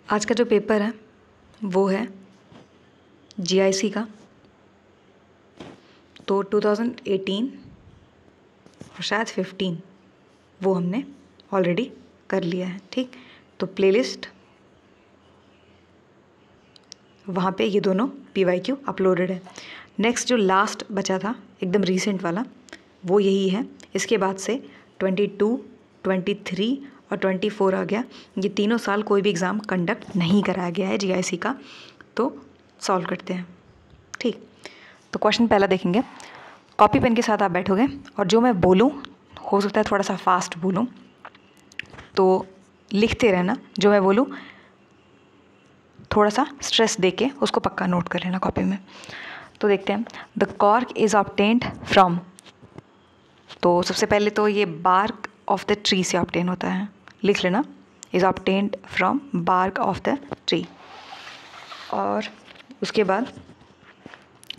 आज का जो पेपर है वो है जीआईसी का। तो 2018 और शायद 15 वो हमने ऑलरेडी कर लिया है। ठीक, तो प्लेलिस्ट वहाँ पे ये दोनों PYQ अपलोडेड है। नेक्स्ट जो लास्ट बचा था एकदम रीसेंट वाला वो यही है। इसके बाद से 22, 23 और 24 आ गया। ये तीनों साल कोई भी एग्ज़ाम कंडक्ट नहीं कराया गया है जीआईसी का। तो सॉल्व करते हैं। ठीक, तो क्वेश्चन पहला देखेंगे। कॉपी पेन के साथ आप बैठोगे और जो मैं बोलूँ हो सकता है थोड़ा सा फास्ट बोलूँ, तो लिखते रहना। जो मैं बोलूँ थोड़ा सा स्ट्रेस देके उसको पक्का नोट कर लेना कॉपी में। तो देखते हैं। The cork is obtained from, तो सबसे पहले तो ये बार्क ऑफ द ट्री से ऑब्टेन होता है, लिख लेना। Is obtained from bark of the tree. और उसके बाद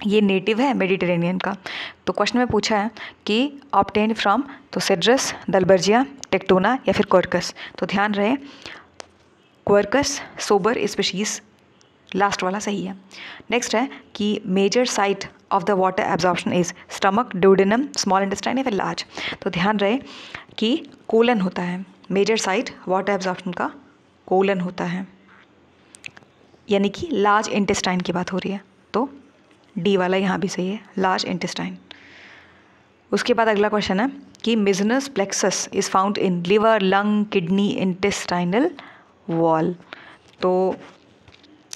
ये नेटिव है मेडिटेरेनियन का। तो क्वेश्चन में पूछा है कि ऑब्टेन्ड फ्रॉम, तो सिड्रस, दलबर्जिया, टेक्टोना या फिर क्वर्कस। तो ध्यान रहे क्वर्कस सोबर स्पीशीज लास्ट वाला सही है। नेक्स्ट है कि major site of the water absorption is stomach, duodenum, small intestine या फिर लार्ज। तो ध्यान रहे कि कोलन होता है। मेजर साइट वाटर एब्जॉर्प्शन का कोलन होता है, यानी कि लार्ज इंटेस्टाइन की बात हो रही है। तो डी वाला यहाँ भी सही है, लार्ज इंटेस्टाइन। उसके बाद अगला क्वेश्चन है कि Meissner's plexus is found in liver, lung, kidney, intestinal wall. तो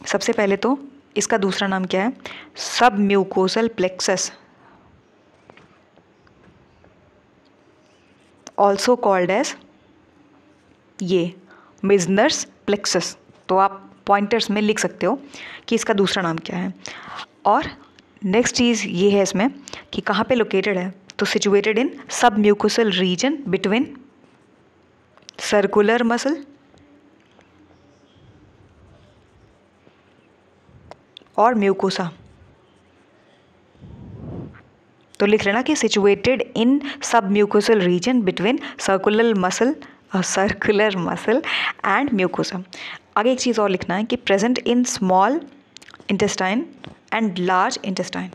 सबसे पहले तो इसका दूसरा नाम क्या है? सब mucosal plexus, also called as ये मिजनर्स प्लेक्सस। तो आप पॉइंटर्स में लिख सकते हो कि इसका दूसरा नाम क्या है। और नेक्स्ट चीज़ ये है इसमें कि कहाँ पे लोकेटेड है। तो सिचुएटेड इन सब mucosal region between circular muscle और म्यूकोसा। तो लिख लेना कि सिचुएटेड इन सब mucosal region between circular muscle and mucosa. आगे एक चीज़ और लिखना है कि present in small intestine and large intestine.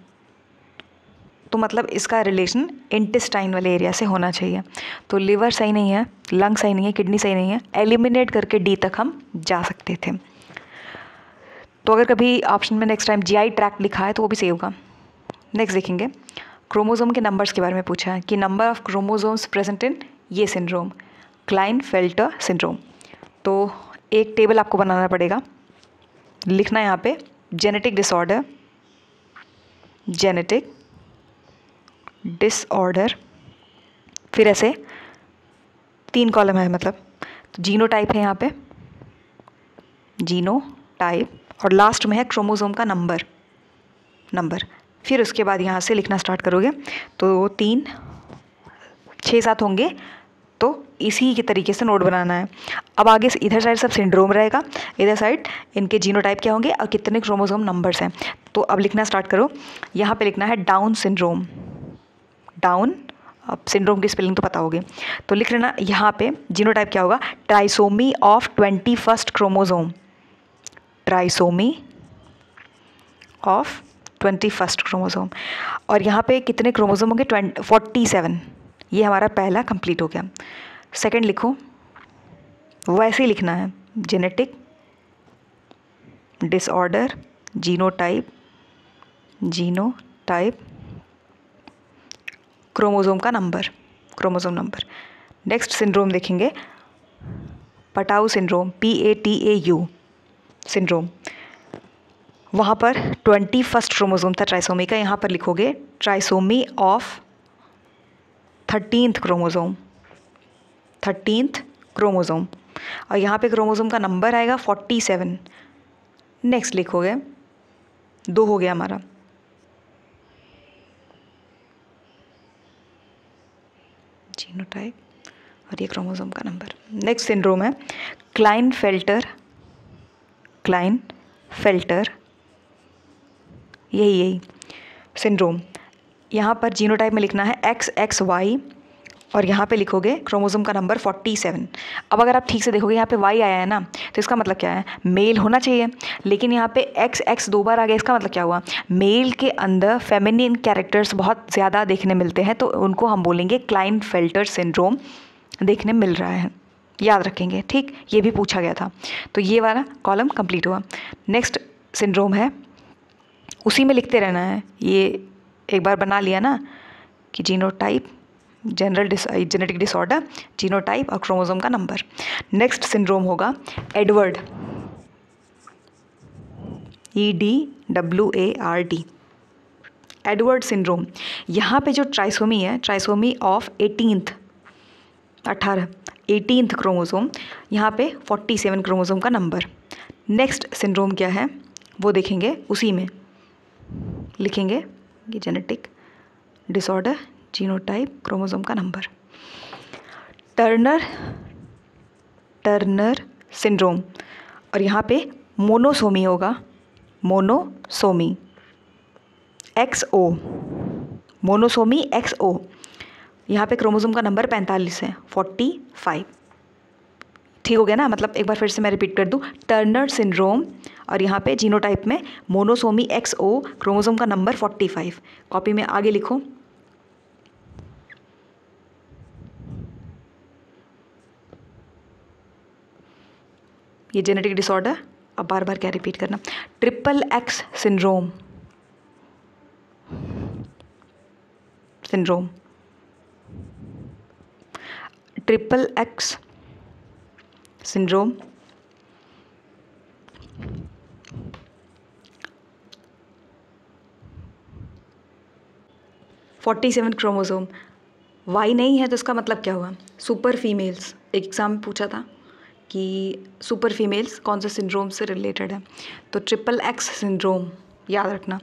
तो मतलब इसका रिलेशन इंटेस्टाइन वाले एरिया से होना चाहिए। तो लिवर सही नहीं है, लंग सही नहीं है, किडनी सही नहीं है, एलिमिनेट करके डी तक हम जा सकते थे। तो अगर कभी ऑप्शन में नेक्स्ट टाइम जीआई ट्रैक्ट लिखा है तो वो भी सही होगा। नेक्स्ट देखेंगे, क्रोमोसोम के नंबर्स के बारे में पूछा है कि number of chromosomes present in ये सिंड्रोम, क्लाइनफेल्टर सिंड्रोम। तो एक टेबल आपको बनाना पड़ेगा, लिखना है यहाँ पे जेनेटिक डिसऑर्डर, जेनेटिक डिसऑर्डर, फिर ऐसे 3 कॉलम है, मतलब तो जीनोटाइप है यहाँ पे, जीनोटाइप, और लास्ट में है क्रोमोसोम का नंबर। फिर उसके बाद यहाँ से लिखना स्टार्ट करोगे तो 3, 6, 7 होंगे। तो इसी के तरीके से नोट बनाना है। अब आगे से इधर साइड सब सिंड्रोम रहेगा, इधर साइड इनके जीनोटाइप क्या होंगे और कितने क्रोमोसोम नंबर्स हैं। तो अब लिखना स्टार्ट करो। यहाँ पे लिखना है डाउन सिंड्रोम, डाउन। अब सिंड्रोम की स्पेलिंग तो पता होगी, तो लिख लेना यहाँ पे जीनोटाइप क्या होगा, trisomy of 21st chromosome, trisomy of 21st chromosome. और यहाँ पे कितने क्रोमोसोम होंगे, 47। ये हमारा पहला कंप्लीट हो गया। सेकंड लिखो, वैसे ही लिखना है, जेनेटिक डिसऑर्डर, जीनोटाइप, क्रोमोसोम का number, chromosome number. Next syndrome देखेंगे, पटाऊ सिंड्रोम, PATAU सिंड्रोम। वहाँ पर 21st क्रोमोसोम था ट्राइसोमी का, यहाँ पर लिखोगे trisomy of 13th chromosome, 13th chromosome. और यहाँ पे क्रोमोसोम का नंबर आएगा 47। नेक्स्ट लिखोगे, 2 हो गया हमारा। जीनोटाइप और ये क्रोमोसोम का नंबर। नेक्स्ट सिंड्रोम है क्लाइनफेल्टर, यही सिंड्रोम। यहाँ पर जीनोटाइप में लिखना है XXY और यहाँ पे लिखोगे क्रोमोसोम का नंबर 47। अब अगर आप ठीक से देखोगे यहाँ पे Y आया है ना, तो इसका मतलब क्या है, मेल होना चाहिए। लेकिन यहाँ पे XX 2 बार आ गया, इसका मतलब क्या हुआ, मेल के अंदर फेमिनिन कैरेक्टर्स बहुत ज़्यादा देखने मिलते हैं, तो उनको हम बोलेंगे क्लाइनफेल्टर सिंड्रोम देखने मिल रहा है, याद रखेंगे। ठीक, ये भी पूछा गया था। तो ये वाला कॉलम कंप्लीट हुआ। नेक्स्ट सिंड्रोम है, उसी में लिखते रहना है। ये एक बार बना लिया ना कि जीनोटाइप, जेनेटिक डिसऑर्डर, जीनोटाइप और क्रोमोसोम का नंबर। नेक्स्ट सिंड्रोम होगा एडवर्ड, EDWARD, एडवर्ड सिंड्रोम। यहाँ पे जो ट्राइसोमी है, ट्राइसोमी ऑफ 18th क्रोमोसोम, यहाँ पे 47 क्रोमोसोम का नंबर। नेक्स्ट सिंड्रोम क्या है वो देखेंगे, उसी में लिखेंगे कि जेनेटिक डिसऑर्डर, जीनोटाइप, क्रोमोसोम का नंबर। टर्नर सिंड्रोम, और यहाँ पे मोनोसोमी होगा, मोनोसोमी XO, मोनोसोमी XO। यहाँ पे क्रोमोसोम का नंबर 45 है, 45। ठीक हो गया ना। मतलब एक बार फिर से मैं रिपीट कर दूँ, टर्नर सिंड्रोम और यहाँ पे जीनोटाइप में मोनोसोमी XO, क्रोमोसोम का नंबर 45। कॉपी में आगे लिखो। ये जेनेटिक डिसऑर्डर, अब बार बार क्या रिपीट करना, XXX syndrome, XXX syndrome. Forty 47 chromosome, Y नहीं है तो इसका मतलब क्या हुआ, सुपर फीमेल्स। एक एग्जाम में पूछा था कि सुपर फीमेल्स कौन से सिंड्रोम से रिलेटेड है, तो XXX सिंड्रोम याद रखना।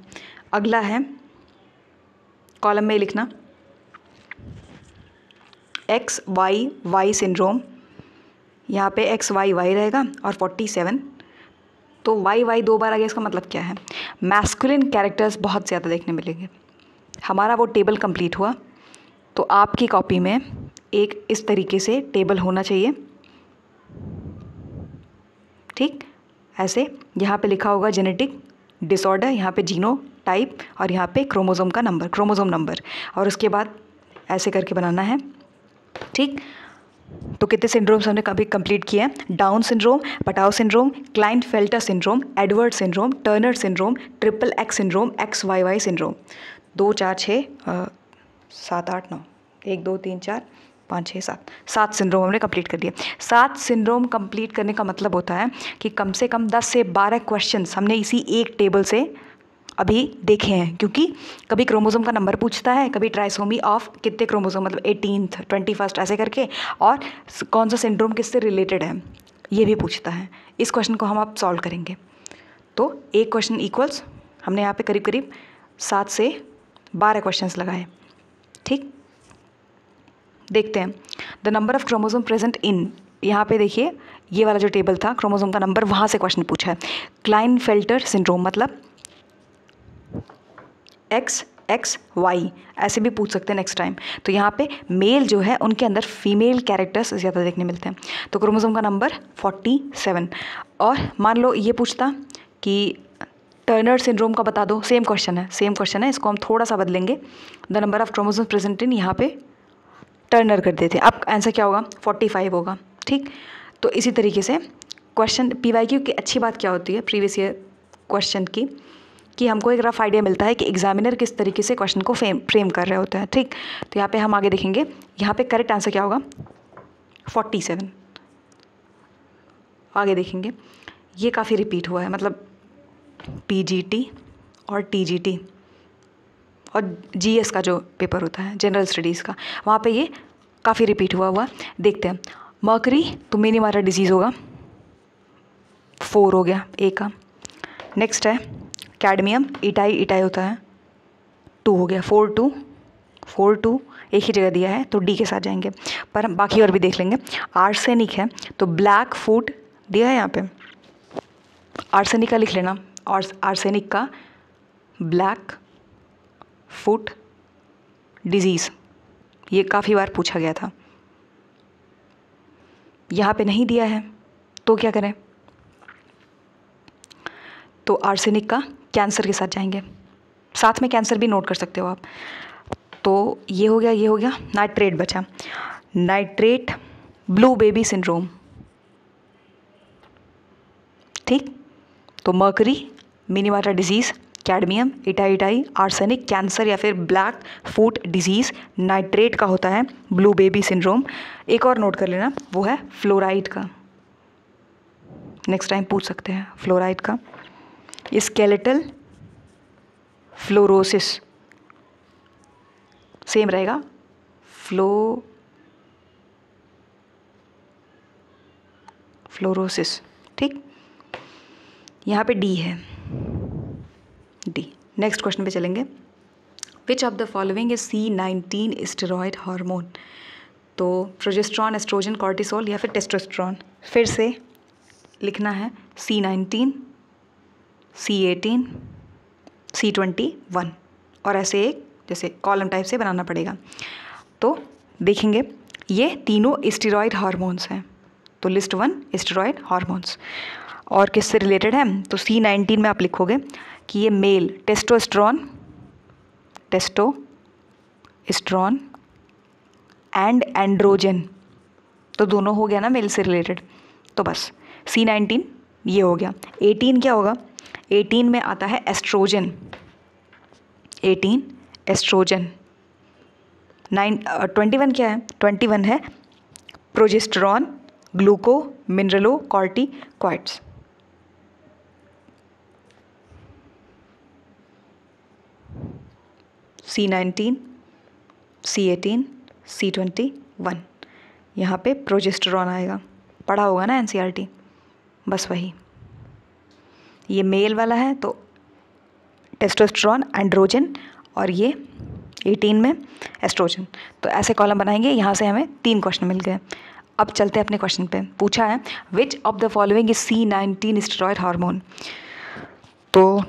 अगला है, कॉलम में लिखना XYY सिंड्रोम, यहाँ पे XYY रहेगा और 47। तो YY 2 बार आ गया, इसका मतलब क्या है, मैस्कुलिन कैरेक्टर्स बहुत ज़्यादा देखने मिलेंगे। हमारा वो टेबल कंप्लीट हुआ। तो आपकी कॉपी में एक इस तरीके से टेबल होना चाहिए। ठीक, ऐसे यहाँ पे लिखा होगा जेनेटिक डिसऑर्डर, यहाँ पे जीनोटाइप और यहाँ पे क्रोमोसोम का नंबर, क्रोमोसोम नंबर, और उसके बाद ऐसे करके बनाना है। ठीक, तो कितने सिंड्रोम्स हमने कभी कंप्लीट किए हैं, down syndrome, Patau syndrome, Klinefelter syndrome, Edward syndrome, Turner syndrome, XXX syndrome, XYY syndrome. 2 4 6 7 8 9, 1 2 3 4 5 6 7 syndrome हमने कंप्लीट कर दिए। 7 सिंड्रोम कंप्लीट करने का मतलब होता है कि कम से कम 10 से 12 क्वेश्चंस हमने इसी एक टेबल से अभी देखे हैं, क्योंकि कभी क्रोमोसोम का नंबर पूछता है, कभी ट्राइसोमी ऑफ कितने क्रोमोसोम, मतलब 18th 21st ऐसे करके, और कौन सा सिंड्रोम किससे रिलेटेड है ये भी पूछता है। इस क्वेश्चन को हम अब सॉल्व करेंगे। तो एक क्वेश्चन इक्वल्स, हमने यहाँ पे करीब करीब 7 से 12 क्वेश्चंस लगाए। ठीक, देखते हैं। The number of chromosome present in, यहाँ पे देखिए ये वाला जो टेबल था, क्रोमोसोम का नंबर, वहाँ से क्वेश्चन पूछा है। क्लाइनफेल्टर सिंड्रोम मतलब XXY ऐसे भी पूछ सकते हैं नेक्स्ट टाइम। तो यहाँ पे मेल जो है उनके अंदर फीमेल कैरेक्टर्स ज़्यादा देखने मिलते हैं। तो क्रोमोसोम का नंबर 47। और मान लो ये पूछता कि टर्नर सिंड्रोम का बता दो, सेम क्वेश्चन है, इसको हम थोड़ा सा बदलेंगे। The number of chromosome present in, यहाँ पे टर्नर कर देते हैं। अब आंसर क्या होगा, 45 होगा। ठीक, तो इसी तरीके से क्वेश्चन PYQ की अच्छी बात क्या होती है प्रीवियस ईयर क्वेश्चन की, कि हमको एक रफ आइडिया मिलता है कि एग्जामिनर किस तरीके से क्वेश्चन को फ्रेम कर रहे होते हैं। ठीक, तो यहाँ पे हम आगे देखेंगे, यहाँ पे करेक्ट आंसर क्या होगा, 47। आगे देखेंगे, ये काफ़ी रिपीट हुआ है, मतलब PGT और TGT और GS का जो पेपर होता है जनरल स्टडीज़ का, वहाँ पे ये काफ़ी रिपीट हुआ। देखते हैं, मर्करी तो मिनीमारा डिजीज़ होगा, 4 हो गया A का। नेक्स्ट है कैडमियम, इटाई होता है, 2 हो गया, 4 2 एक ही जगह दिया है तो D के साथ जाएंगे, पर हम बाकी और भी देख लेंगे। आर्सेनिक है तो ब्लैक फूड दिया है यहाँ पे, आर्सेनिक का लिख लेना, और आर्सेनिक का ब्लैक फुट डिजीज़ ये काफ़ी बार पूछा गया था। यहाँ पे नहीं दिया है तो क्या करें? तो आर्सेनिक का कैंसर के साथ जाएंगे, साथ में कैंसर भी नोट कर सकते हो आप। तो ये हो गया, ये हो गया। नाइट्रेट बचा, नाइट्रेट ब्लू बेबी सिंड्रोम, ठीक। तो mercury, मिनीमाटा disease, cadmium, itai, arsenic, cancer या फिर ब्लैक फूट डिजीज़। नाइट्रेट का होता है ब्लू बेबी सिंड्रोम। एक और नोट कर लेना, वो है फ्लोराइड का, नेक्स्ट टाइम पूछ सकते हैं फ्लोराइड का। स्केलेटल फ्लोरोसिस सेम रहेगा, फ्लोरोसिस, ठीक। यहाँ पे डी है, डी। नेक्स्ट क्वेश्चन पे चलेंगे। विच of the following is C19 steroid hormone? तो प्रोजेस्ट्रॉन, एस्ट्रोजन, कॉर्टिसोल या फिर टेस्टोस्टेरोन। फिर से लिखना है C19, C18, C21 और ऐसे एक जैसे कॉलम टाइप से बनाना पड़ेगा। तो देखेंगे ये तीनों स्टेरॉयड हार्मोन्स हैं। तो लिस्ट 1 स्टेरॉयड हार्मोन्स। और किससे रिलेटेड है? तो C19 में आप लिखोगे कि ये मेल टेस्टोस्टेरोन एंड एंड्रोजन, तो दोनों हो गया ना मेल से रिलेटेड। तो बस C19 ये हो गया। 18 क्या होगा? 18 में आता है एस्ट्रोजन, 18 एस्ट्रोजन। 21 क्या है? 21 है progesterone, ग्लूको, मिनरलो, corticoids. C19, C18, C21, यहाँ पे प्रोजेस्टेरॉन आएगा, पढ़ा होगा ना NCERT, बस वही। ये मेल वाला है तो टेस्टोस्टेरोन, एंड्रोजन, और ये 18 में एस्ट्रोजन। तो ऐसे कॉलम बनाएंगे। यहाँ से हमें 3 क्वेश्चन मिल गए। अब चलते हैं अपने क्वेश्चन पे। पूछा है विच of the following is C19 steroid hormone. तो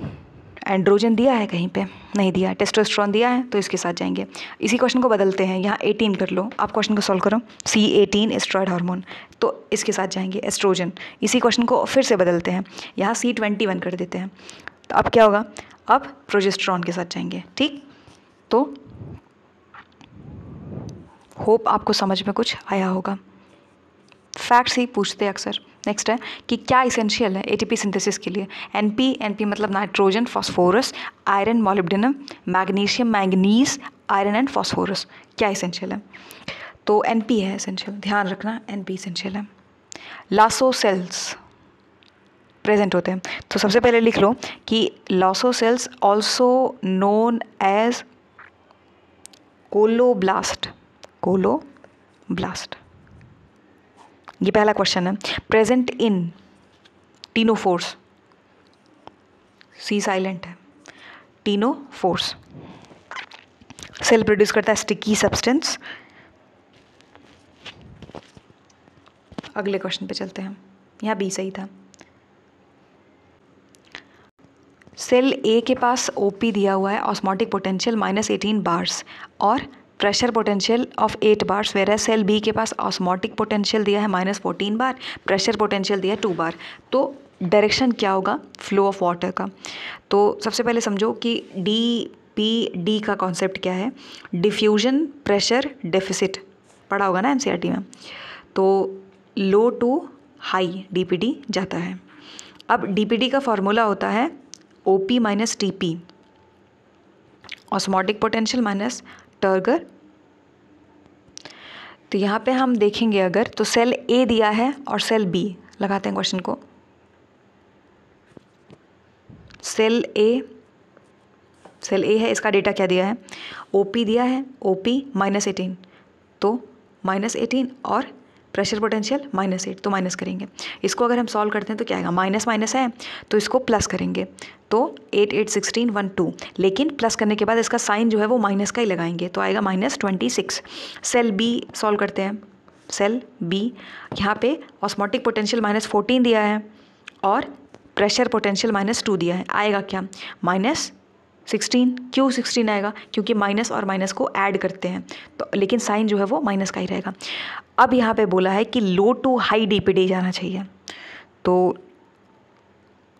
एंड्रोजन दिया है कहीं पे? नहीं दिया। टेस्टोस्टेरोन दिया है तो इसके साथ जाएंगे। इसी क्वेश्चन को बदलते हैं, यहाँ 18 कर लो। आप क्वेश्चन को सॉल्व करो, C18 स्टेरॉयड हार्मोन, तो इसके साथ जाएंगे एस्ट्रोजन। इसी क्वेश्चन को फिर से बदलते हैं, यहाँ C21 कर देते हैं। तो अब क्या होगा? अब प्रोजेस्टेरॉन के साथ जाएंगे, ठीक। तो होप आपको समझ में कुछ आया होगा। फैक्ट्स ही पूछते हैं अक्सर। नेक्स्ट है कि क्या इसेंशियल है ATP सिंथेसिस के लिए? NP मतलब nitrogen, phosphorus, iron, molybdenum, magnesium, manganese, iron and phosphorus. क्या इसेंशियल है? तो NP है इसेंशियल, ध्यान रखना NP इसेंशियल है। लासो सेल्स प्रेजेंट होते हैं, तो सबसे पहले लिख लो कि lasso cells also known as colloblast, ये पहला क्वेश्चन है। Present in ctenophores, C silent है, टीनोफोर्स। सेल प्रोड्यूस करता है स्टिकी सब्सटेंस। अगले क्वेश्चन पे चलते हैं, यहाँ B सही था। सेल A के पास OP दिया हुआ है, ऑस्मोटिक पोटेंशियल -18 बार्स और pressure potential of 8 bars, where cell B के पास ऑस्मोटिक पोटेंशियल दिया है -14 बार, प्रेशर पोटेंशियल दिया है 2 बार। तो डायरेक्शन क्या होगा? फ्लो ऑफ वाटर का। तो सबसे पहले समझो कि DPD का कॉन्सेप्ट क्या है? डिफ्यूजन प्रेशर डेफिसिट, पढ़ा होगा ना NCERT में। तो लो टू हाई DPD जाता है। अब DPD का फॉर्मूला होता है OP - TP, osmotic potential minus turgor. तो यहाँ पे हम देखेंगे अगर, तो सेल A दिया है और सेल B, लगाते हैं क्वेश्चन को। सेल A है, इसका डेटा क्या दिया है? OP दिया है, OP -18, तो -18 और प्रेशर पोटेंशियल -8, तो माइनस करेंगे। इसको अगर हम सॉल्व करते हैं तो क्या आएगा? माइनस माइनस है तो इसको प्लस करेंगे, तो 8 8 16 1 2, लेकिन प्लस करने के बाद इसका साइन जो है वो माइनस का ही लगाएंगे, तो आएगा -26। सेल B सॉल्व करते हैं। सेल B यहाँ पे ऑस्मोटिक पोटेंशियल -14 दिया है और प्रेशर पोटेंशियल -2 दिया है, आएगा क्या? 16, क्यों 16 आएगा? क्योंकि माइनस और माइनस को ऐड करते हैं, तो लेकिन साइन जो है वो माइनस का ही रहेगा। अब यहाँ पे बोला है कि लो टू हाई डी पे डी जाना चाहिए, तो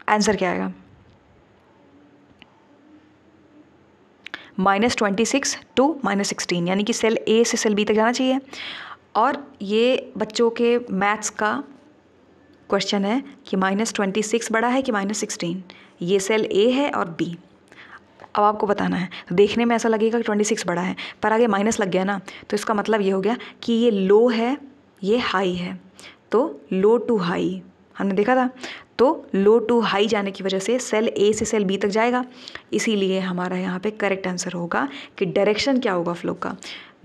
आंसर क्या आएगा? -26 टू -16, यानी कि सेल ए से सेल बी तक जाना चाहिए। और ये बच्चों के मैथ्स का क्वेश्चन है कि -26 बड़ा है कि -16, ये सेल ए है और बी। अब आपको बताना है, तो देखने में ऐसा लगेगा कि 26 बड़ा है, पर आगे माइनस लग गया ना, तो इसका मतलब ये हो गया कि ये लो है, ये हाई है, तो लो टू हाई हमने देखा था, तो लो टू हाई जाने की वजह से सेल ए से सेल बी तक जाएगा। इसीलिए हमारा यहाँ पे करेक्ट आंसर होगा कि डायरेक्शन क्या होगा फ्लो का,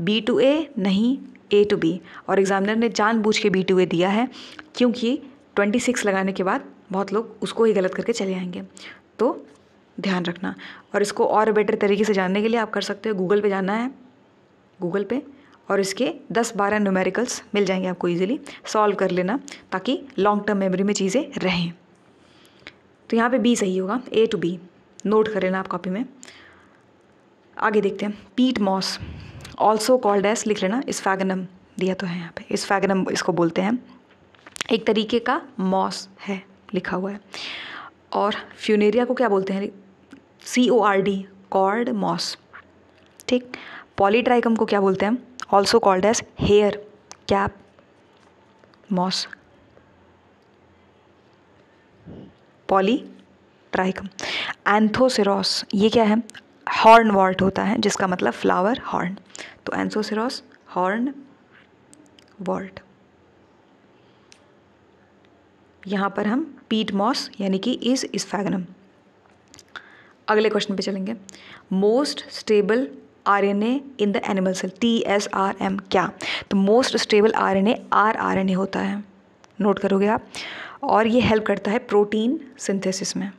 बी टू ए नहीं ए टू बी। और एग्जामिनर ने जानबूझ के बी टू ए दिया है, क्योंकि 26 लगाने के बाद बहुत लोग उसको ही गलत करके चले आएंगे, तो ध्यान रखना। और इसको और बेटर तरीके से जानने के लिए आप कर सकते हो, गूगल पे जाना है, गूगल पे, और इसके 10-12 न्यूमेरिकल्स मिल जाएंगे आपको, इजीली सॉल्व कर लेना, ताकि लॉन्ग टर्म मेमोरी में चीज़ें रहें। तो यहाँ पे बी सही होगा, ए टू बी नोट कर लेना आप कॉपी में। आगे देखते हैं, पीट मॉस ऑल्सो कॉल्ड एज, लिख लेना, स्फैगनम दिया तो है यहाँ पे, स्फैगनम इसको बोलते हैं, एक तरीके का मॉस है लिखा हुआ है। और फ्यूनेरिया को क्या बोलते हैं? CORD, कॉर्ड मॉस, ठीक। पॉलीट्राइकम को क्या बोलते हैं? Also called as hair cap moss, Polytrichum. Anthoceros, ये क्या है? हॉर्न वॉल्ट होता है, जिसका मतलब फ्लावर हॉर्न, तो एंथोसेरोस हॉर्न वॉल्ट। यहाँ पर हम पीट मॉस यानी कि इज स्फैगनम। अगले क्वेश्चन पे चलेंगे, most stable RNA in the animal cell, TSRM क्या? तो मोस्ट स्टेबल RNA rRNA होता है, नोट करोगे आप। और ये हेल्प करता है प्रोटीन सिंथेसिस में,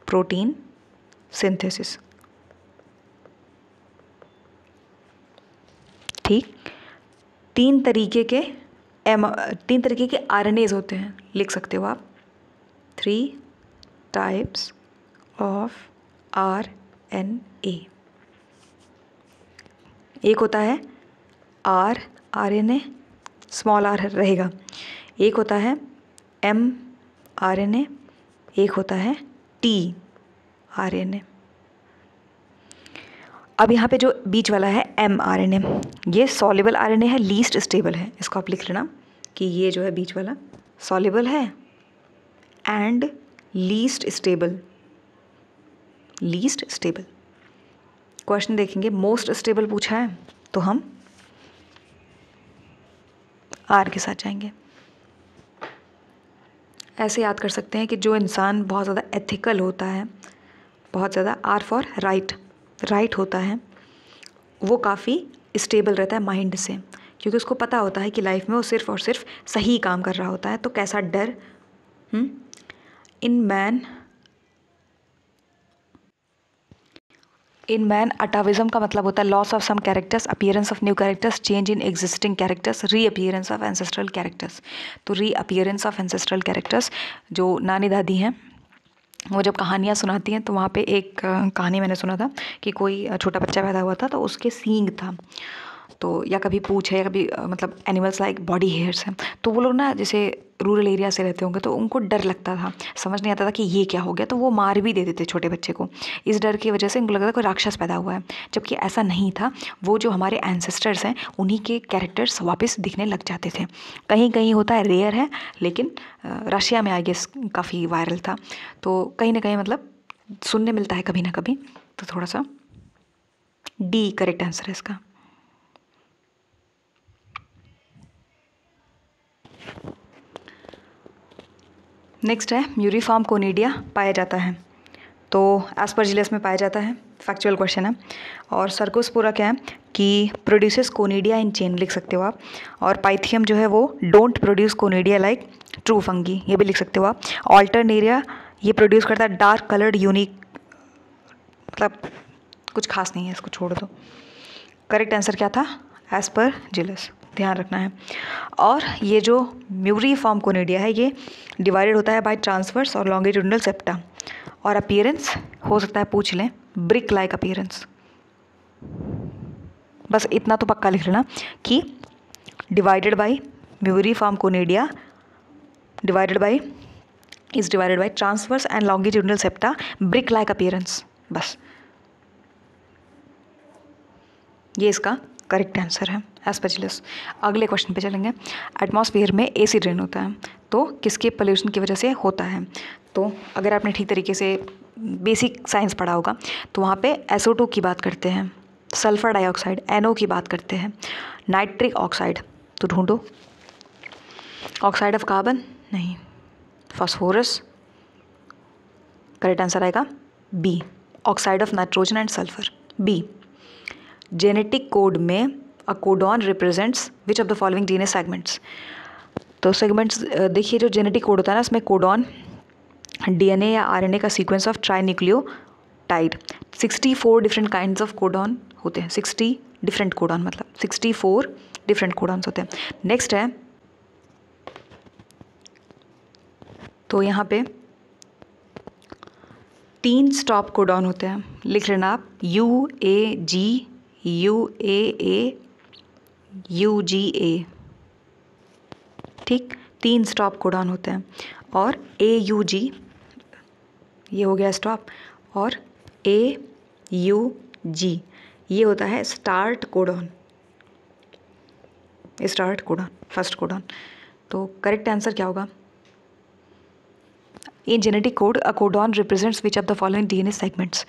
प्रोटीन सिंथेसिस, ठीक। तीन तरीके के RNAs होते हैं, लिख सकते हो आप, 3 टाइप्स ऑफ RNA। एक होता है rRNA, स्मॉल r रहेगा, एक होता है mRNA, एक होता है tRNA। अब यहाँ पे जो बीच वाला है mRNA, ये सॉल्युबल RNA है, लीस्ट स्टेबल है, इसको आप लिख लेना कि ये जो है बीच वाला सॉल्युबल है and least stable, least stable. Question देखेंगे, मोस्ट स्टेबल पूछा है तो हम R के साथ जाएंगे। ऐसे याद कर सकते हैं कि जो इंसान बहुत ज़्यादा एथिकल होता है, बहुत ज़्यादा R फॉर राइट होता है, वो काफ़ी स्टेबल रहता है माइंड से, क्योंकि उसको पता होता है कि लाइफ में वो सिर्फ और सिर्फ सही काम कर रहा होता है। तो कैसा डर, इन मैन अटाविज्म का मतलब होता है loss of some characters, appearance of new characters, change in existing characters, reappearance of ancestral characters. तो रीअपीयरेंस ऑफ एंसेस्ट्रल कैरेक्टर्स, जो नानी दादी हैं वो जब कहानियाँ सुनाती हैं, तो वहाँ पे एक कहानी मैंने सुना था कि कोई छोटा बच्चा पैदा हुआ था, तो उसके सींग था, तो या कभी पूछ है या कभी मतलब एनिमल्स लाइक बॉडी हेयर्स हैं, तो वो लोग ना जैसे रूरल एरिया से रहते होंगे, तो उनको डर लगता था, समझ नहीं आता था कि ये क्या हो गया, तो वो मार भी देते थे छोटे बच्चे को। इस डर की वजह से उनको लगता था कोई राक्षस पैदा हुआ है, जबकि ऐसा नहीं था। वो जो हमारे एंसेस्टर्स हैं, उन्हीं के कैरेक्टर्स वापस दिखने लग जाते थे। कहीं कहीं होता है, रेयर है, लेकिन रशिया में आई गेस काफ़ी वायरल था, तो कहीं ना कहीं मतलब सुनने मिलता है कभी ना कभी। तो थोड़ा सा डी करेक्ट आंसर है इसका। नेक्स्ट है, म्यूरिफॉर्म कोनिडिया पाया जाता है, तो एस्परजिलस में पाया जाता है, फैक्चुअल क्वेश्चन है। और सर्कोस्पोरा क्या है कि प्रोड्यूसेस कोनिडिया इन चेन, लिख सकते हो आप। और पाइथियम जो है वो don't produce conidia like true fungi, ये भी लिख सकते हो आप। ऑल्टरनेरिया ये प्रोड्यूस करता है डार्क कलर्ड यूनिक, मतलब कुछ खास नहीं है, इसको छोड़ दो। करेक्ट आंसर क्या था? एस्परजिलस, ध्यान रखना है। और ये जो म्यूरिफॉर्म कोनिडिया है, ये डिवाइडेड होता है बाय ट्रांसवर्स और लॉन्गिट्यूडिनल सेप्टा, और अपीयरेंस हो सकता है पूछ लें ब्रिक लाइक अपीयरेंस। बस इतना तो पक्का लिख लेना कि divided by muriform conidia divided by is divided by transverse and longitudinal septa brick like appearance. बस ये इसका करेक्ट आंसर है एस्पेजिलस। अगले क्वेश्चन पे चलेंगे। एटमॉस्फेयर में एसिड रेन होता है तो किसके पोल्यूशन की वजह से होता है? तो अगर आपने ठीक तरीके से बेसिक साइंस पढ़ा होगा तो वहाँ पे SO2 की बात करते हैं, सल्फर डाइऑक्साइड NO की बात करते हैं, नाइट्रिक ऑक्साइड तो ढूंढो, ऑक्साइड ऑफ कार्बन नहीं, फास्फोरस, करेक्ट आंसर आएगा B, oxide of nitrogen and sulphur, B. Genetic code में a codon represents which of the following DNA segments? तो सेगमेंट्स देखिए, जो जेनेटिक कोड होता है ना उसमें कोडॉन DNA या RNA का sequence of trinucleotide, 64 different kinds of codon होते हैं, 60 डिफरेंट कोडॉन मतलब 64 डिफरेंट कोडॉन्स होते हैं। नेक्स्ट है, तो यहाँ पे 3 स्टॉप कोडॉन होते हैं, लिख लेना आप, UAG, UAA, UGA, ठीक, 3 स्टॉप कोडॉन होते हैं। और AUG ये हो गया स्टॉप, और AUG ये होता है start codon, start codon, first codon. तो करेक्ट आंसर क्या होगा? In genetic code a codon represents which of the following DNA segments?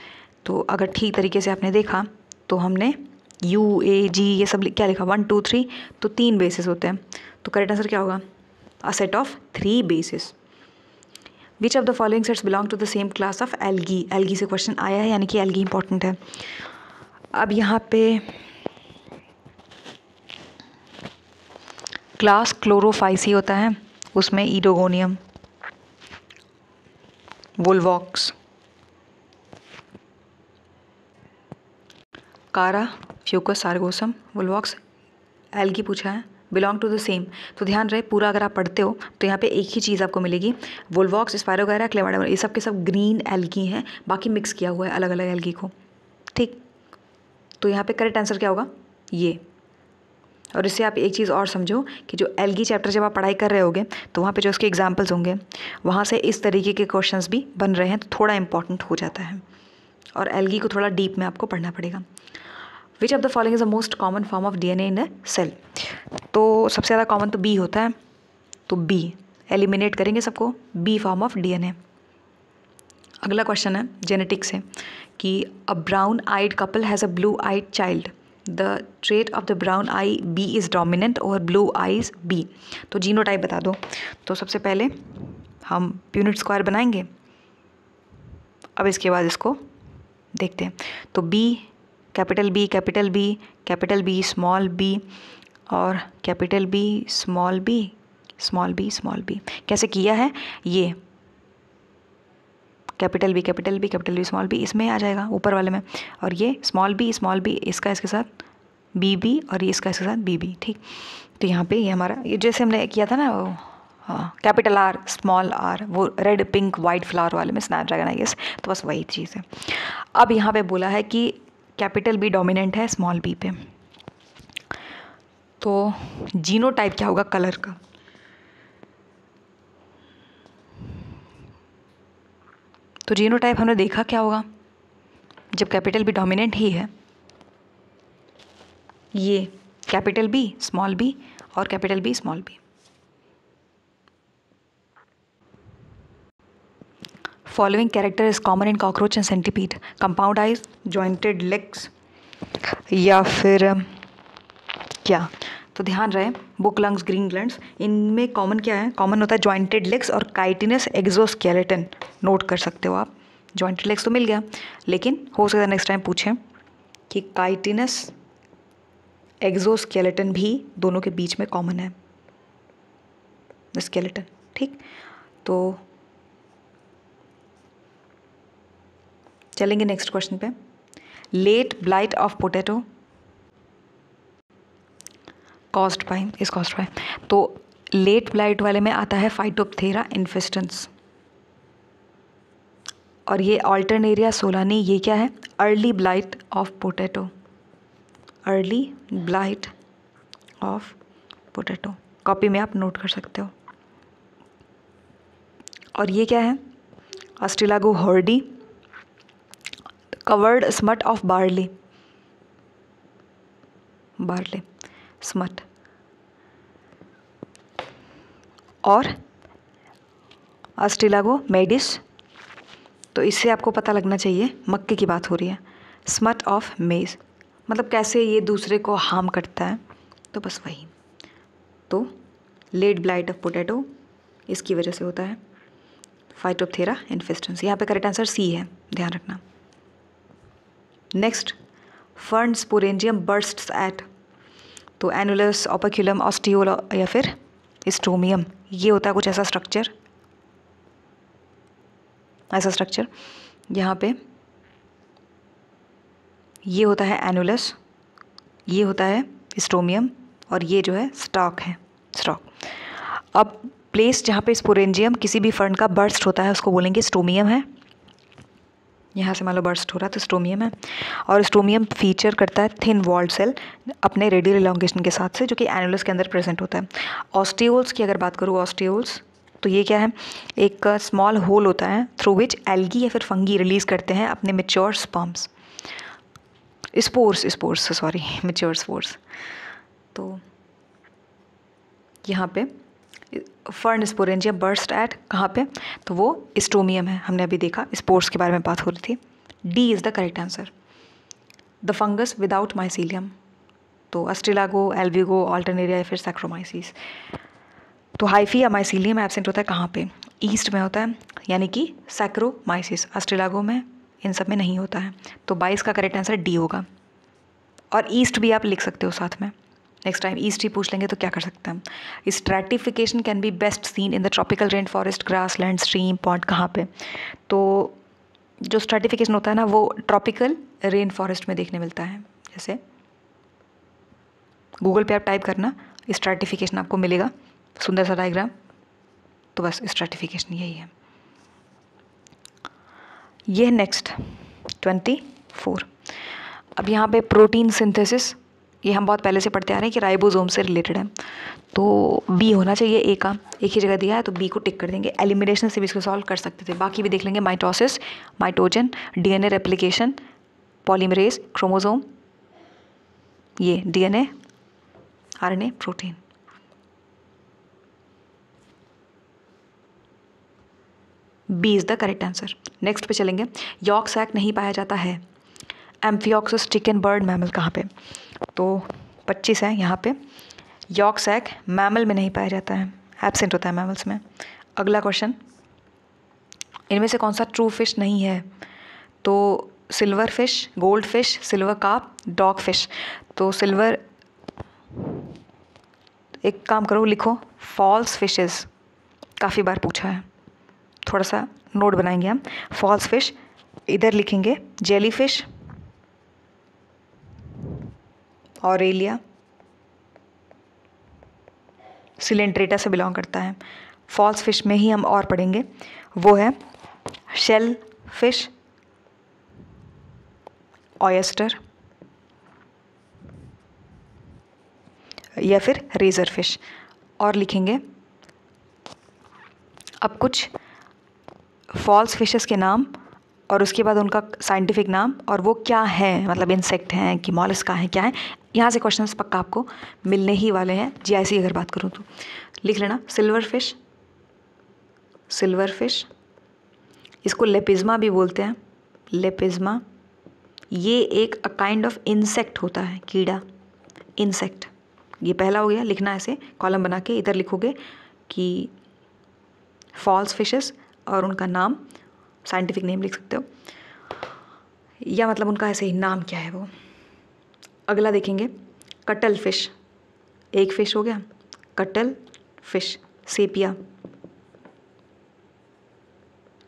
तो अगर ठीक तरीके से आपने देखा तो हमने UAG ये सब क्या लिखा, 1 2 3, तो 3 बेसिस होते हैं। तो करेक्ट आंसर क्या होगा? A set of 3 bases. Which of the following sets belong to the same class of algae? Algae से क्वेश्चन आया है, यानी कि एल्गी इंपॉर्टेंट है। अब यहाँ पे क्लास क्लोरोफाइसी होता है, उसमें ईडोगोनियम, वोल्वॉक्स, कारा, फ्यूकस, सारगोसम, वोल्वॉक्स, एल्गी पूछा है, बिलोंग टू द सेम। तो ध्यान रहे पूरा अगर आप पढ़ते हो तो यहाँ पे एक ही चीज़ आपको मिलेगी, वोल्वॉक्स, स्पायरोगायरा, क्लेमाइडा, ये सब के सब ग्रीन एल्गी हैं, बाकी मिक्स किया हुआ है अलग अलग एल्गी को, ठीक। तो यहाँ पे करेक्ट आंसर क्या होगा? ये। और इससे आप एक चीज़ और समझो कि जो एल्गी चैप्टर जब आप पढ़ाई कर रहे होगे तो वहाँ पे जो उसके एग्जाम्पल्स होंगे वहाँ से इस तरीके के क्वेश्चंस भी बन रहे हैं, तो थोड़ा इंपॉर्टेंट हो जाता है, और एल्गी को थोड़ा डीप में आपको पढ़ना पड़ेगा। Which of the following is the most common form of DNA in a cell? तो सबसे ज़्यादा कॉमन तो बी होता है, तो बी एलिमिनेट करेंगे सबको, बी फॉर्म ऑफ DNA। अगला क्वेश्चन है जेनेटिक से कि a brown eyed couple has a blue eyed child, the trait of the brown eye B is dominant और ब्लू आइज बी। तो जीनोटाइप बता दो। तो सबसे पहले हम प्यूनिट स्क्वायर बनाएंगे, अब इसके बाद इसको देखते हैं। तो B, capital B, capital B, capital B, small B, और capital B, small B, small B, small B. कैसे किया है ये? Capital B, capital B, capital B, small B इसमें आ जाएगा ऊपर वाले में, और ये स्मॉल बी इसका इसके साथ बी बी, और ये इसका इसके साथ बी बी, ठीक। तो यहाँ पे ये हमारा, ये जैसे हमने किया था ना वो, हाँ, कैपिटल R स्मॉल r, वो रेड पिंक वाइट फ्लावर वाले में स्नैपड्रैगन आई गेस, तो बस वही चीज़ है। अब यहाँ पे बोला है कि कैपिटल बी डोमिनेंट है स्मॉल बी पे, तो जीनोटाइप क्या होगा कलर का? तो जीनोटाइप हमने देखा क्या होगा जब कैपिटल बी डोमिनेंट ही है, ये कैपिटल बी, स्मॉल बी, और capital B, small B. Following character is common in cockroach and centipede? Compound eyes, jointed legs, या फिर क्या? तो ध्यान रहे बुक लंग्स, ग्रीन ग्लैंड्स, इनमें कॉमन क्या है? कॉमन होता है जॉइंटेड लेग्स और काइटिनस एक्सोस्केलेटन। नोट कर सकते हो आप। जॉइंटेड लेग्स तो मिल गया, लेकिन हो सकता है नेक्स्ट टाइम पूछें कि काइटिनस एक्सोस्केलेटन भी दोनों के बीच में कॉमन है, स्केलेटन, ठीक। तो चलेंगे नेक्स्ट क्वेश्चन पे। Late blight of potato caused by is caused by. तो लेट ब्लाइट वाले में आता है फाइटोप्थेरा इन्फेस्टेंस, और ये ऑल्टरनेरिया सोलानी, ये क्या है? Early blight of potato, early blight of potato, copy में आप नोट कर सकते हो। और ये क्या है? Ustilago hordei, covered smut of barley, barley smut. और अस्टिलागो मेडिस, तो इससे आपको पता लगना चाहिए मक्के की बात हो रही है। स्मट ऑफ मेज, मतलब कैसे ये दूसरे को हार्म करता है, तो बस वही। तो लेट ब्लाइट ऑफ पोटैटो इसकी वजह से होता है फाइटोप्थेरा इन्फेस्टेंस। यहाँ पे करेक्ट आंसर सी है, ध्यान रखना। Next, fern sporangium bursts at, तो एनुलस, ओपिक्यूलम, ऑस्टियोल या फिर स्टोमियम, ये होता है कुछ ऐसा स्ट्रक्चर, यहाँ पे ये होता है एनुलस, ये होता है स्टोमियम, और ये जो है स्टॉक है, स्टॉक। अब प्लेस जहाँ पे स्पोरेंजियम किसी भी फर्न का बर्स्ट होता है उसको बोलेंगे स्टोमियम है। यहाँ से मान लो बर्स्ट हो रहा है तो स्टोमियम है। और स्टोमियम फीचर करता है थिन वॉल्ड सेल अपने रेडियल इलॉन्गेशन के साथ से, जो कि एनुलस के अंदर प्रेजेंट होता है। ऑस्टियोल्स की अगर बात करूँ, ऑस्टियोल्स तो ये क्या है? एक स्मॉल होल होता है थ्रू विच एल्गी या फिर फंगी रिलीज करते हैं अपने mature sperms, spores sorry, mature spores. तो यहाँ पे फर्न स्पोरेंजियम बर्स्ट एट कहाँ पे? तो वो स्टोमियम है, हमने अभी देखा, स्पोर्स के बारे में बात हो रही थी। D is the correct answer. The fungus without mycelium, तो अस्टिलागो, एल्विगो, ऑल्टरनेरिया या फिर सैक्रोमाइसिस। तो हाइफी या माइसीलियम एब्सेंट होता है कहाँ पे? ईस्ट में होता है, यानी कि सैक्रोमाइसिस। अस्टिलागो में, इन सब में नहीं होता है। तो 22 का करेक्ट आंसर डी होगा। और ईस्ट भी आप लिख सकते हो साथ में, नेक्स्ट टाइम ईस्ट ही पूछ लेंगे तो क्या कर सकते हैं हम। Stratification can be best seen in the tropical rain forest, grass land, stream, pond, कहाँ पे? तो जो स्ट्रैटिफिकेशन होता है ना, वो ट्रॉपिकल रेन फॉरेस्ट में देखने मिलता है। जैसे गूगल पे आप टाइप करना, स्ट्रैटिफिकेशन आपको मिलेगा, सुंदर सा डायग्राम। तो बस स्ट्रैटिफिकेशन यही है। ये नेक्स्ट 24। अब यहाँ पे प्रोटीन सिंथेसिस, ये हम बहुत पहले से पढ़ते आ रहे हैं कि राइबोसोम से रिलेटेड है, तो बी होना चाहिए ए का, एक ही जगह दिया है तो बी को टिक कर देंगे। एलिमिनेशन से भी इसको सॉल्व कर सकते थे, बाकी भी देख लेंगे। Mitosis, mitogen, DNA replication, polymerase, chromosome, ये DNA, RNA, protein. B is the correct answer. Next पे चलेंगे। यॉर्क सैक नहीं पाया जाता है, एम्फियोक्सिस चिकन बर्ड मैमल कहाँ पे? तो 25 है यहाँ पे। यॉर्क सैक मैमल में नहीं पाया जाता है, एब्सेंट होता है मैमल्स में। अगला क्वेश्चन, इनमें से कौन सा ट्रू फिश नहीं है? तो silver fish, gold fish, silver carp, dog fish. तो सिल्वर, एक काम करो, लिखो फॉल्स फिशेस, काफ़ी बार पूछा है, थोड़ा सा नोट बनाएंगे हम। फॉल्स फिश, इधर लिखेंगे जेली फिश, ऑरेलिया, सिलेंट्रेटा से बिलोंग करता है। फॉल्स फिश में ही हम और पढ़ेंगे, वो है शेल फिश, ऑयस्टर या फिर रेजर फिश। और लिखेंगे अब कुछ फॉल्स फिशेस के नाम और उसके बाद उनका साइंटिफिक नाम और वो क्या है, मतलब इंसेक्ट हैं कि मॉलस्का है, क्या है। यहाँ से क्वेश्चंस पक्का आपको मिलने ही वाले हैं, जीआईसी अगर बात करूँ तो। लिख लेना सिल्वर फिश, सिल्वर फिश, इसको लेपिज्मा भी बोलते हैं, लेपिज्मा। ये एक काइंड ऑफ इंसेक्ट होता है, कीड़ा, इंसेक्ट। ये पहला हो गया, लिखना ऐसे कॉलम बना के, इधर लिखोगे कि फॉल्स फिशेस और उनका नाम, साइंटिफिक नेम लिख सकते हो, या मतलब उनका ऐसे ही नाम क्या है वो। अगला देखेंगे कटल फिश, एक फिश हो गया कटल फिश। सेपिया,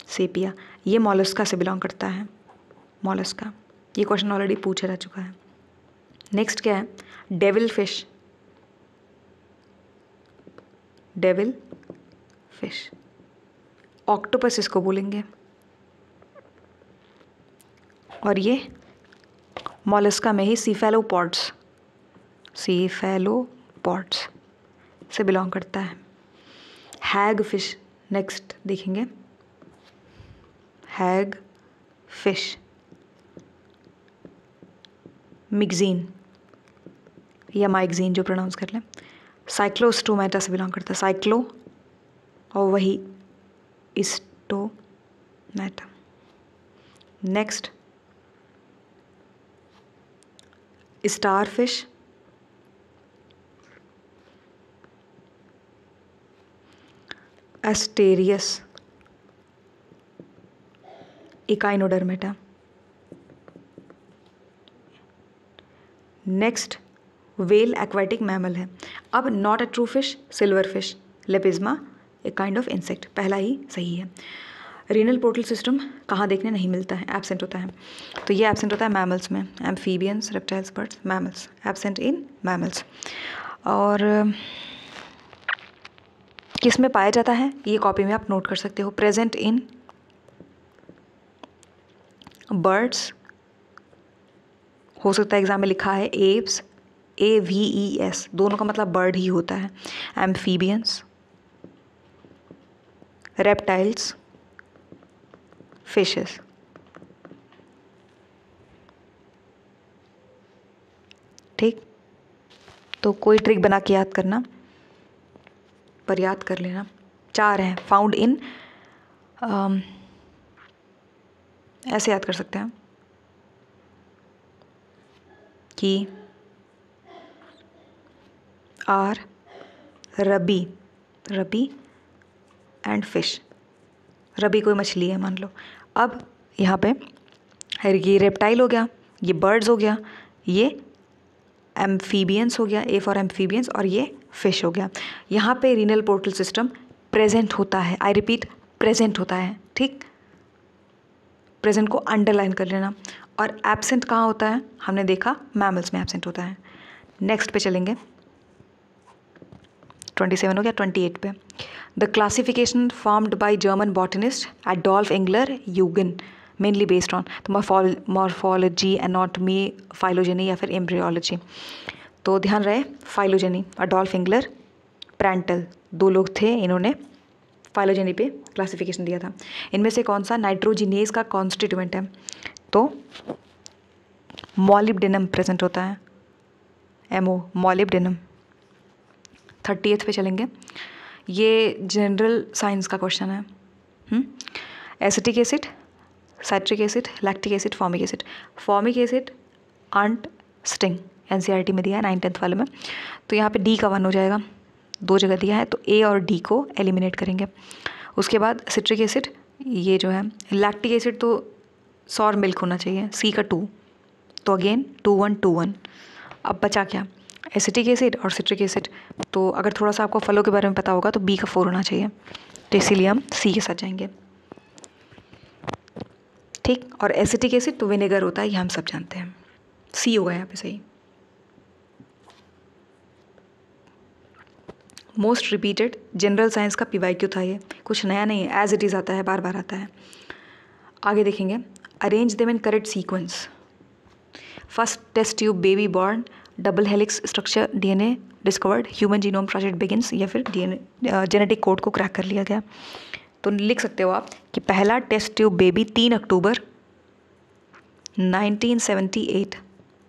सेपिया ये मॉलस्का से बिलोंग करता है, मॉलस्का। ये क्वेश्चन ऑलरेडी पूछा जा चुका है। नेक्स्ट क्या है? Devil fish, devil fish. Octopus इसको बोलेंगे, और ये मॉलस्का में ही सीफेलोपॉड्स से बिलोंग करता है। हैग फिश नेक्स्ट देखेंगे, हैग फिश, मिगजीन या माइगजीन जो प्रोनाउंस कर लें, साइक्लोस्टोमेटा से बिलोंग करता है, साइक्लो और वही stomata. Next star fish, Asterias, Echinodermata. Next whale aquatic mammal है। अब not a true fish, silver fish, Lepisma, a kind of insect, पहला ही सही है। रीनल पोर्टल सिस्टम कहाँ देखने नहीं मिलता है, एब्सेंट होता है, तो ये एब्सेंट होता है मैमल्स में, amphibians, reptiles, birds, mammals, absent in mammals. और किस में पाया जाता है ये कॉपी में आप नोट कर सकते हो, प्रेजेंट इन बर्ड्स, हो सकता है एग्जाम में लिखा है एव्स, AVES, दोनों का मतलब बर्ड ही होता है, एम्फीबियंस, रेप्टाइल्स, फिशेस। ठीक, तो कोई ट्रिक बना के याद करना, पर याद कर लेना। 4 हैं, फाउंड इन, ऐसे याद कर सकते हैं कि आर रबी एंड फिश, रबी कोई मछली है मान लो। अब यहाँ पे ये रेप्टाइल हो गया, ये बर्ड्स हो गया, ये एम्फीबियंस हो गया, ए फॉर एम्फीबियंस, और ये फिश हो गया। यहाँ पे रीनल पोर्टल सिस्टम प्रेजेंट होता है, आई रिपीट प्रेजेंट होता है। ठीक, प्रेजेंट को अंडरलाइन कर लेना। और एब्सेंट कहाँ होता है, हमने देखा मैमल्स में एब्सेंट होता है। नेक्स्ट पे चलेंगे, 27 हो गया, 28 पे। The classification formed by German botanist Adolf Engler Eugen mainly based on, तो मॉर्फोलॉजी, एनाटॉमी, फाइलोजेनी या फिर एम्ब्रियोलॉजी। तो ध्यान रहे फाइलोजेनी, अडोल्फ एंगलर, प्रैंटल, 2 लोग थे, इन्होंने फाइलोजेनी पे क्लासिफिकेशन दिया था। इनमें से कौन सा नाइट्रोजिनेज का कॉन्स्टिट्यूएंट है, तो मॉलिब्डेनम प्रेजेंट होता है, MO मॉलिब्डेनम। 30th पे चलेंगे, ये जनरल साइंस का क्वेश्चन है। Acetic acid, citric acid, lactic acid, formic acid. Formic acid ant sting, NCERT में दिया है 9th वाले में, तो यहाँ पे D का 1 हो जाएगा, 2 जगह दिया है, तो A और D को एलिमिनेट करेंगे। उसके बाद सिट्रिक एसिड, ये जो है लैक्टिक एसिड तो सॉर मिल्क होना चाहिए, C का 2, तो अगेन 2 1 2 1। अब बचा क्या, एसिटिक एसिड और सिट्रिक एसिड, तो अगर थोड़ा सा आपको फलों के बारे में पता होगा तो B का 4 होना चाहिए, तो इसीलिए हम C के साथ जाएंगे। ठीक, और एसिटिक एसिड तो विनेगर होता है, ये हम सब जानते हैं, C होगा यहाँ पे सही। मोस्ट रिपीटेड जनरल साइंस का PYQ था ये, कुछ नया नहीं है, एज इट इज़ आता है, बार बार आता है। आगे देखेंगे, arrange them in correct sequence. First test tube baby born, double helix structure DNA discovered, human genome project begins, या फिर जेनेटिक कोड को क्रैक कर लिया गया। तो लिख सकते हो आप कि पहला टेस्ट ट्यूब बेबी 3 अक्टूबर 1978,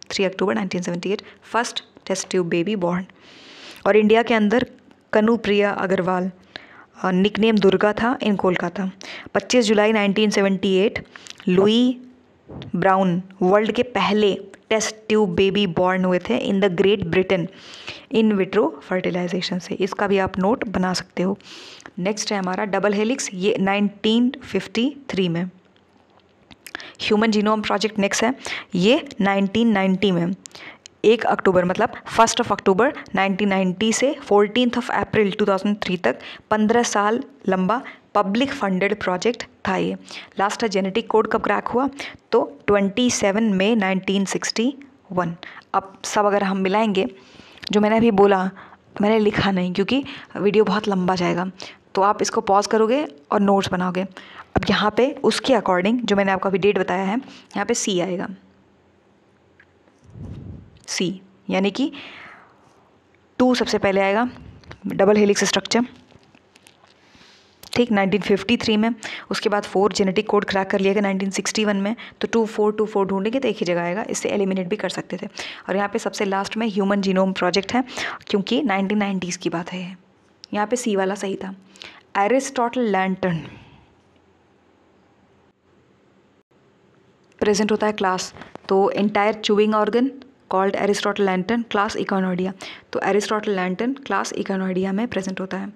3 अक्टूबर 1978 first test tube baby born. और इंडिया के अंदर कनुप्रिया अग्रवाल, निकनेम दुर्गा था, इन कोलकाता। 25 जुलाई 1978 लुई ब्राउन वर्ल्ड के पहले टेस्ट ट्यूब बेबी बॉर्न हुए थे in the Great Britain in vitro fertilization से, इसका भी आप नोट बना सकते हो। नेक्स्ट है हमारा डबल हेलिक्स, ये 1953 में। ह्यूमन जीनोम प्रोजेक्ट नेक्स्ट है, ये 1990 में। 1 अक्टूबर मतलब 1 अक्टूबर 1990 से 14 अप्रैल 2003 तक 15 साल लंबा पब्लिक फंडेड प्रोजेक्ट था ये। लास्ट है जेनेटिक कोड कब क्रैक हुआ, तो 27 मई 1961। अब सब अगर हम मिलाएंगे, जो मैंने अभी बोला मैंने लिखा नहीं क्योंकि वीडियो बहुत लंबा जाएगा, तो आप इसको पॉज करोगे और नोट्स बनाओगे। अब यहाँ पे उसके अकॉर्डिंग जो मैंने आपको अभी डेट बताया है, यहाँ पे सी आएगा, सी यानी कि 2 सबसे पहले आएगा, डबल हेलिक्स स्ट्रक्चर, ठीक, 1953 में। उसके बाद 4 जेनेटिक कोड क्रैक कर लिया गया 1961 में। तो 2424 ढूंढेंगे तो एक ही जगह आएगा, इससे एलिमिनेट भी कर सकते थे। और यहाँ पे सबसे लास्ट में ह्यूमन जीनोम प्रोजेक्ट है, क्योंकि 1990s की बात है ये। यहाँ पे सी वाला सही था। एरिस्टोटल लैंटर्न प्रेजेंट होता है क्लास, तो entire chewing organ called Aristotle lantern, class Echinoidea. तो एरिस्टोटल लैंटर्न क्लास इकोनॉइडिया में प्रेजेंट होता है,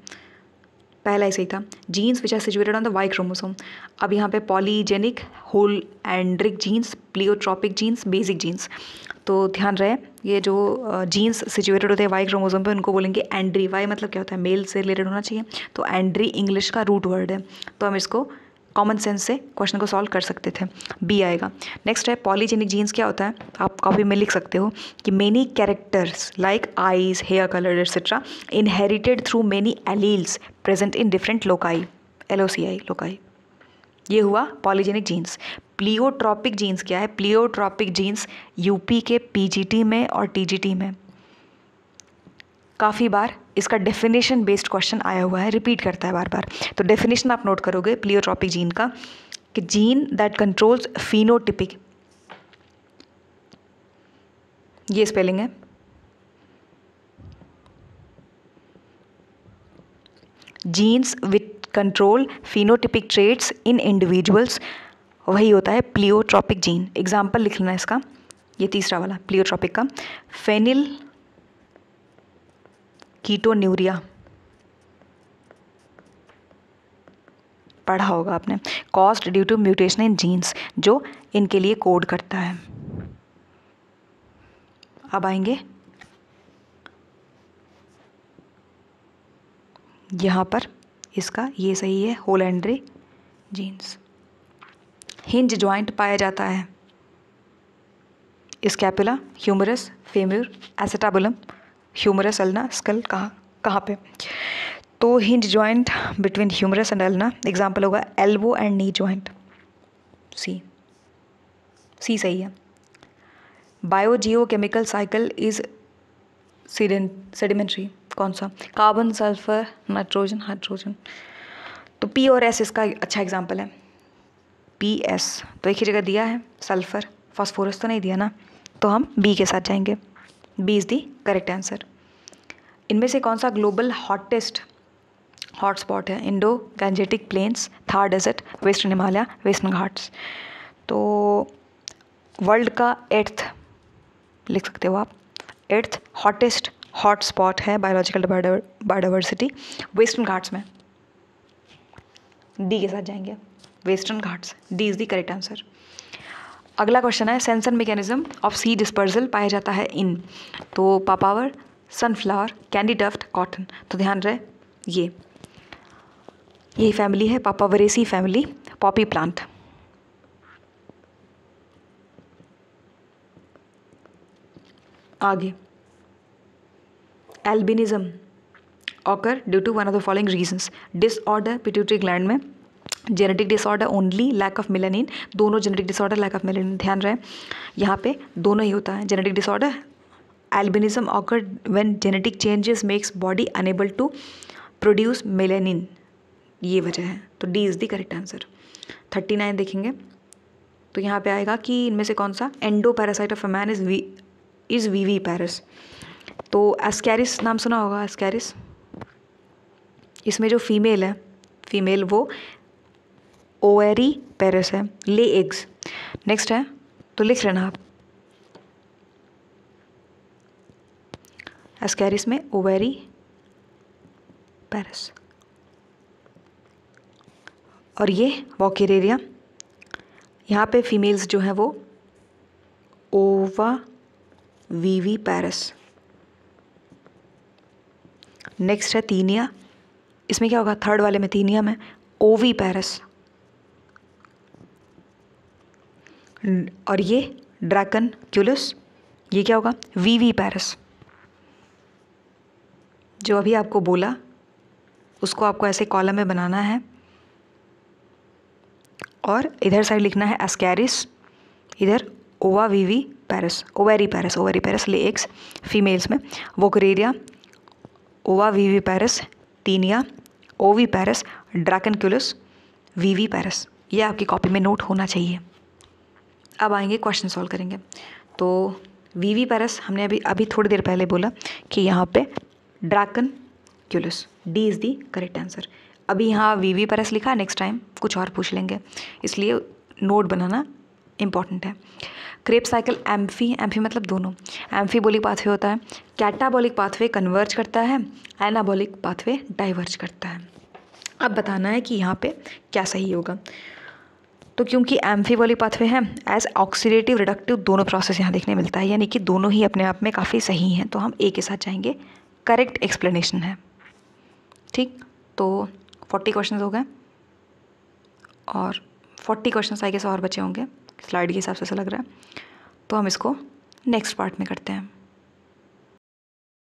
पहला ही सही था। Genes which are situated on the Y chromosome, अब यहाँ पे polygenic, holandric genes, pleiotropic genes, basic genes. तो ध्यान रहे ये जो जीन्स सिचुएटेड होते हैं वाई क्रोमोसोम पे, उनको बोलेंगे एंड्री। वाई मतलब क्या होता है, मेल से रिलेटेड होना चाहिए, तो एंड्री इंग्लिश का रूट वर्ड है, तो हम इसको कॉमन सेंस से क्वेश्चन को सॉल्व कर सकते थे, बी आएगा। नेक्स्ट है पॉलीजेनिक जीन्स, क्या होता है आप कॉपी में लिख सकते हो कि many characters like eyes, hair colour etcetera inherited through many alleles present in different loci, LOCI loci, ये हुआ पॉलीजेनिक जीन्स। प्लियोट्रॉपिक जीन्स क्या है, प्लियोट्रॉपिक जीन्स यूपी के PGT में और TGT में काफ़ी बार इसका डेफिनेशन बेस्ड क्वेश्चन आया हुआ है, रिपीट करता है बार बार। तो डेफिनेशन आप नोट करोगे प्लियोट्रॉपिक जीन का कि जीन दैट कंट्रोल्स फिनोटिपिक, ये स्पेलिंग है, jeans which control phenotypic traits in individuals, वही होता है प्लियोट्रॉपिक जीन। एग्जाम्पल लिख लेना इसका, ये तीसरा वाला प्लियोट्रॉपिक का, फेनिल कीटोन्यूरिया, पढ़ा होगा आपने, caused due to mutation in genes, जो इनके लिए कोड करता है। अब आएंगे यहाँ पर, इसका ये सही है, holandric genes. Hinge joint पाया जाता है scapula, humerus, femur, acetabulum, humerus, ulna, skull, कहाँ पे, तो hinge joint between humerus and ulna, example होगा elbow and knee joint, C सही है। Biogeochemical cycle is sedimentary, कौन सा, कार्बन, सल्फर, नाइट्रोजन, हाइड्रोजन। तो P और S इसका अच्छा एग्जाम्पल है। PS तो एक ही जगह दिया है, सल्फर, फास्फोरस तो नहीं दिया ना, तो हम B के साथ जाएंगे, B is the correct answer. इनमें से कौन सा ग्लोबल हॉटेस्ट हॉटस्पॉट है, Indo Gangetic plains, Thar desert, western Himalaya, western Ghats. तो वर्ल्ड का 8th लिख सकते हो आप, 8th हॉटेस्ट हॉटस्पॉट है बायोलॉजिकल बायोडाइवर्सिटी वेस्टर्न घाट्स में, D के साथ जाएंगे, western Ghats, D is the correct answer. अगला क्वेश्चन है censer mechanism of seed dispersal पाया जाता है इन, तो papaver, sunflower, candy dust, cotton. तो ध्यान रहे यही फैमिली है, पापावरेसी फैमिली, पॉपी प्लांट। आगे albinism occur due to one of the following reasons, disorder pituitary gland में, genetic disorder only, lack of melanin, दोनों genetic disorder, lack of melanin. ध्यान रहे यहाँ पे दोनों ही होता है, genetic disorder, albinism occur when genetic changes makes body unable to produce melanin, ये वजह है। तो D is the correct answer. 39 देखेंगे तो यहाँ पे आएगा कि इनमें से कौन सा endoparasite of a man is viviparous. तो एस्कैरिस नाम सुना होगा, एस्कैरिस, इसमें जो फीमेल है, फीमेल वो ओवेरी पैरस है, ले एग्स। नेक्स्ट है तो लिख लेना आप, एस्कैरिस में ओवेरी पैरस, और ये वॉकेरेरिया, यहाँ पे फीमेल्स जो हैं वो ओवा वीवी पैरस। नेक्स्ट है तीनिया, इसमें क्या होगा, थर्ड वाले में तीनिया में ओवी पैरस, और ये ड्रैकन क्यूलस, ये क्या होगा, वीवी पैरस। जो अभी आपको बोला उसको आपको ऐसे कॉलम में बनाना है और इधर साइड लिखना है एस्कैरिस, इधर ओवा वीवी पैरस, ओवेरी पैरस ले एक्स फीमेल्स में, वोकरेरिया, ओवा वीवी पैरस, टीनिया, ओवी पैरस, ड्रैकनक्यूलस, वीवी पैरस। ये आपकी कॉपी में नोट होना चाहिए। अब आएंगे क्वेश्चन सॉल्व करेंगे। तो वीवी पैरस हमने अभी थोड़ी देर पहले बोला कि यहाँ पे Dracunculus, D is the correct answer. अभी यहाँ वीवी पैरस लिखा, नेक्स्ट टाइम कुछ और पूछ लेंगे, इसलिए नोट बनाना इम्पॉर्टेंट है। क्रेब्स साइकिल एम्फी मतलब दोनों, एम्फीबोलिक पाथवे होता है, कैटाबोलिक पाथवे कन्वर्ज करता है, एनाबोलिक पाथवे डाइवर्ज करता है। अब बताना है कि यहाँ पे क्या सही होगा। तो क्योंकि एम्फीबोलिक पाथवे है, एज ऑक्सीडेटिव रिडक्टिव दोनों प्रोसेस यहाँ देखने मिलता है, यानी कि दोनों ही अपने आप में काफ़ी सही हैं, तो हम ए के साथ जाएंगे, करेक्ट एक्सप्लेनेशन है। ठीक, तो 40 क्वेश्चन हो गए और 40 क्वेश्चन आगे से और बचे होंगे, स्लाइड के हिसाब से ऐसा लग रहा है। तो हम इसको नेक्स्ट पार्ट में करते हैं।